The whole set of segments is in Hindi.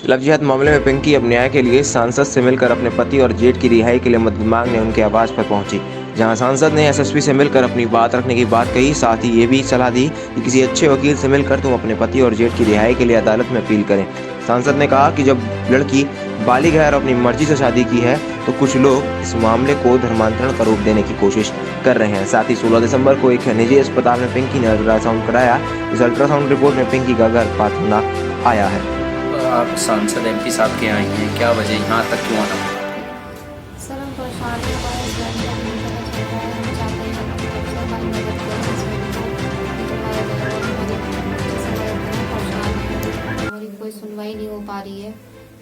लव जिहाद मामले में पिंकी अब न्याय के लिए सांसद से मिलकर अपने पति और जेठ की रिहाई के लिए मदद मांगने उनके आवास पर पहुंची, जहां सांसद ने एसएसपी से मिलकर अपनी बात रखने की बात कही। साथ ही ये भी सलाह दी कि किसी अच्छे वकील से मिलकर तुम अपने पति और जेठ की रिहाई के लिए अदालत में अपील करें। सांसद ने कहा कि जब लड़की बालिग है और अपनी मर्जी से शादी की है तो कुछ लोग इस मामले को धर्मांतरण का रूप देने की कोशिश कर रहे हैं। साथ ही 16 दिसंबर को एक निजी अस्पताल में पिंकी ने अल्ट्रासाउंड कराया। इस अल्ट्रासाउंड रिपोर्ट में पिंकी का गर्भपात होना आया है। आप सांसद एमपी साहब के आई हैं, क्या वजह, यहाँ तक क्यों आना पड़ा? सर हम परेशान हैं, हमारे हस्बैंड का नहीं पता चल रहा है। हम चाहते हैं कि हमारी मदद करें हस्बैंड को, कि तुम्हारा हमारी जैसे मदद करें। परेशान हैं, हमारी कोई सुनवाई नहीं हो पा रही है।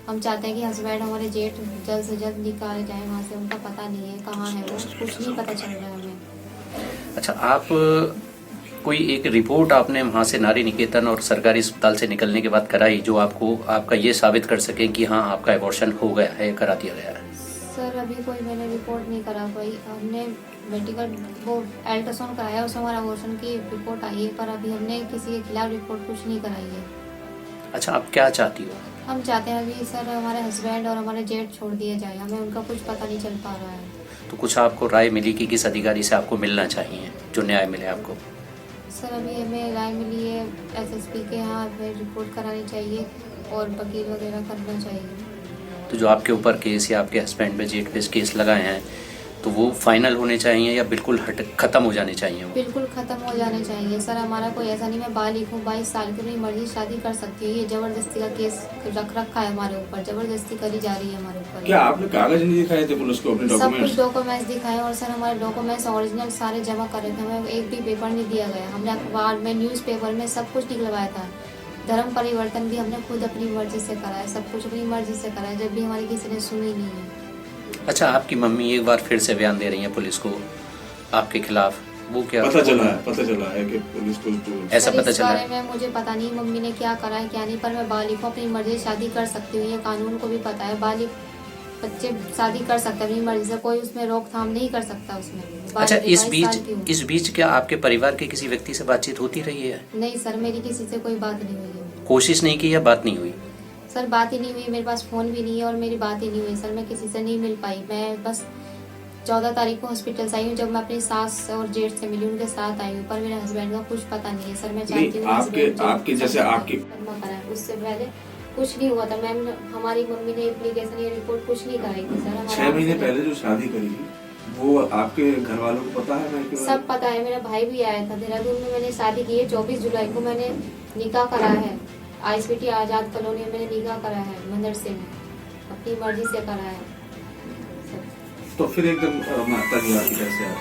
हम चाहते हैं कि हस्बैंड हमारे जेठ जल्द से जल्द निकाले जाए वहाँ से। उनका पता नहीं है कहाँ है, वो कुछ नहीं पता चल रहा है हमें। अच्छा, आप कोई एक रिपोर्ट आपने वहाँ से नारी निकेतन और सरकारी अस्पताल से निकलने के बाद कराई जो आपको आपका ये साबित कर सके कि हाँ आपका एबॉर्शन हो गया है, करा दिया गया है? सर अभी कोई मैंने रिपोर्ट नहीं करा पाई। हमने मेडिकल वो अल्ट्रासाउंड कराया, उसमें हमारा अबॉर्शन की रिपोर्ट आई है, पर अभी हमने किसी के खिलाफ रिपोर्ट कुछ नहीं कराई है। अच्छा, आप क्या चाहती हो? हम चाहते हैं अभी सर हमारे हस्बैंड और हमारे जेठ छोड़ दिए जाए, हमें उनका कुछ पता नहीं चल पा रहा है। तो कुछ आपको राय मिली कि किस अधिकारी से आपको मिलना चाहिए जो न्याय मिले आपको? सर अभी हमें राय मिली है एसएसपी के यहाँ हमें रिपोर्ट करानी चाहिए और वकील वगैरह करना चाहिए। तो जो आपके ऊपर केस या आपके हस्बैंड पे जेठ पे केस लगाए हैं तो वो फाइनल होने चाहिए या बिल्कुल खत्म हो जाने चाहिए? वो बिल्कुल ख़त्म हो जाने चाहिए सर। हमारा कोई ऐसा नहीं, मैं बालिग हूँ, 22 साल की, अपनी मर्जी शादी कर सकती है। ये ज़बरदस्ती का केस रख रखा है हमारे ऊपर, ज़बरदस्ती करी जा रही है हमारे ऊपर। क्या आपने कागज नहीं दिखाए थे पुलिस को, अपने सब डॉक्यूमेंट्स? कुछ डॉक्यूमेंट्स दिखाए और सर हमारे डॉक्यूमेंट्स ओरिजिनल सारे जमा कर रखे हैं। हमें एक भी पेपर नहीं दिया गया। हमने अखबार में, न्यूज़पेपर में सब कुछ निकलवाया था। धर्म परिवर्तन भी हमने खुद अपनी मर्जी से करा है, सब कुछ अपनी मर्जी से करा है, जब भी हमारी किसी ने सुनी नहीं है। अच्छा, आपकी मम्मी एक बार फिर से बयान दे रही हैं पुलिस को आपके खिलाफ, वो क्या पता चला है कि पुलिस को ऐसा पता इस चला बारे है? में मुझे पता नहीं मम्मी ने क्या करा है क्या नहीं, पर मैं बालिग को अपनी मर्जी से शादी कर सकती हूँ, ये कानून को भी पता है। बालिग बच्चे शादी कर सकते हैं अपनी मर्जी से, कोई उसमें रोकथाम नहीं कर सकता उसमें। अच्छा, इस 22 साल की हूँ। बीच क्या आपके परिवार के किसी व्यक्ति से बातचीत होती रही है? नहीं सर, मेरी किसी से कोई बात नहीं हुई है। कोशिश नहीं की या बात नहीं हुई? सर बात ही नहीं हुई, मेरे पास फ़ोन भी नहीं है और मेरी बात ही नहीं हुई सर। मैं किसी से नहीं मिल पाई। मैं बस 14 तारीख को हॉस्पिटल से आई हूँ, जब मैं अपनी सास और जेठ से मिली उनके साथ आई हूँ, पर मेरे हस्बैंड का कुछ पता नहीं है सर। मैं चाहती हूँ आपके जैसे आपकी उससे पहले कुछ नहीं हुआ था मैम। हमारी मम्मी ने एप्लीकेशन या रिपोर्ट कुछ नहीं कराई थी सर। 6 महीने पहले जो शादी करी वो आपके घर वालों को पता है? मैं सब पता है, मेरा भाई भी आया था देहरादून में। मैंने शादी की है 24 जुलाई को, मैंने निकाह करा है आईएसपीटी आजाद कॉलोनी में। मैंने निकाह करा है मदरसे में, अपनी मर्जी से करा है। तो फिर एकदम माता की बात कैसे है?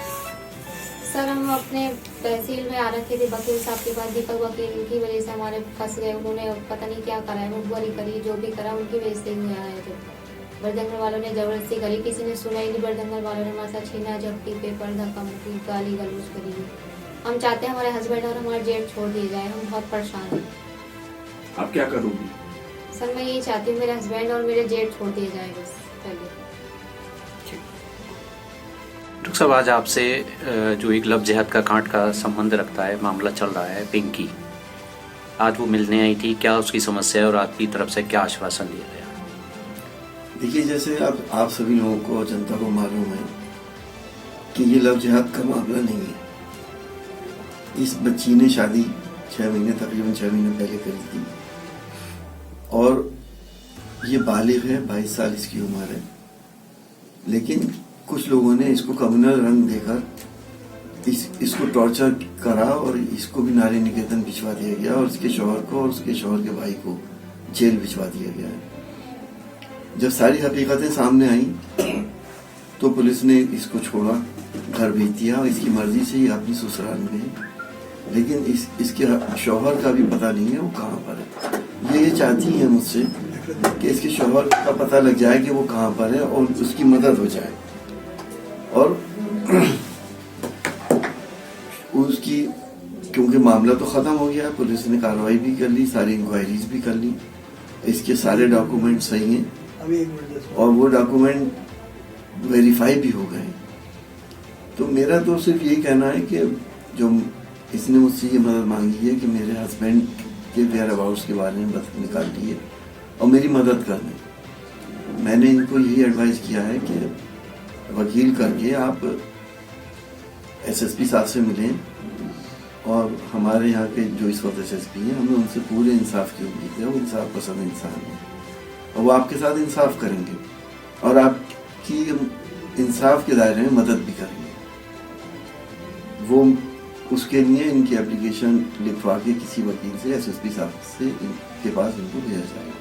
सर हम अपने तहसील में आ रखे थे वकील साहब के पास, दीपक वकील की वजह से हमारे फंस गए। उन्होंने पता नहीं क्या करा है, मुखबरी करी, जो भी करा उनकी वजह से हुआ है। तो बड़दंगल वालों ने जबरदस्ती करी, किसी ने सुना ही नहीं। बड़दंगल वालों ने हमारे साथ छीना झपटी, पेपर धक्का मुक्की, गाली गलौज करी। हम चाहते हैं हमारे हस्बैंड और हमारे जेठ छोड़ दिए जाए, हम बहुत परेशान हैं। आप क्या करोगी? सर मैं यही चाहती हूँ मेरे हस्बैंड और मेरे जेठ छोड़ दिए जाए बस पहले। डॉक्टर साहब, आज आपसे जो एक लव जिहाद का कांड का संबंध रखता है मामला चल रहा है, पिंकी, आज वो मिलने आई थी, क्या उसकी समस्या है और आपकी तरफ से क्या आश्वासन दिया गया? देखिए, जैसे अब आप सभी लोगों को, जनता को मालूम है कि ये लव जिहाद का मामला नहीं है। इस बच्ची ने शादी 6 महीने, तकरीबन 6 महीने पहले करी थी और ये बालिग है, 22 साल इसकी उम्र है। लेकिन कुछ लोगों ने इसको कम्युनल रंग देकर इसको टॉर्चर करा और इसको भी नारी निकेतन भिजवा दिया गया और इसके शौहर को और उसके शौहर के भाई को जेल भिजवा दिया गया है। जब सारी हकीकतें सामने आई तो पुलिस ने इसको छोड़ा, घर भेज दिया और इसकी मर्जी से ही अपनी ससुराल में है। लेकिन इसके शौहर का भी पता नहीं है वो कहाँ पर है। ये चाहती है मुझसे कि इसके शौहर का पता लग जाए कि वो कहाँ पर है और उसकी मदद हो जाए और उसकी, क्योंकि मामला तो ख़त्म हो गया, पुलिस ने कार्रवाई भी कर ली, सारी इंक्वायरीज भी कर ली, इसके सारे डॉक्यूमेंट सही हैं और वो डॉक्यूमेंट वेरीफाई भी हो गए। तो मेरा तो सिर्फ यही कहना है कि जो इसने मुझसे ये मदद मांगी है कि मेरे हस्बैंड के वेयर अबाउट्स के बारे में निकाल दिए और मेरी मदद कर दें। मैंने इनको यही एडवाइस किया है कि वकील करके आप एसएसपी साहब से मिलें, और हमारे यहाँ के जो इस वक्त एसएसपी हैं, हमें उनसे पूरे इंसाफ की उम्मीद है। वो इंसाफ पसंद इंसान है और वो आपके साथ इंसाफ करेंगे और आपकी इंसाफ के दायरे में मदद भी करेंगे। वो उसके लिए इनकी एप्लीकेशन लिखवा के किसी वकील से एसएसपी साहब से इनके पास इनको भेजा जाएगा।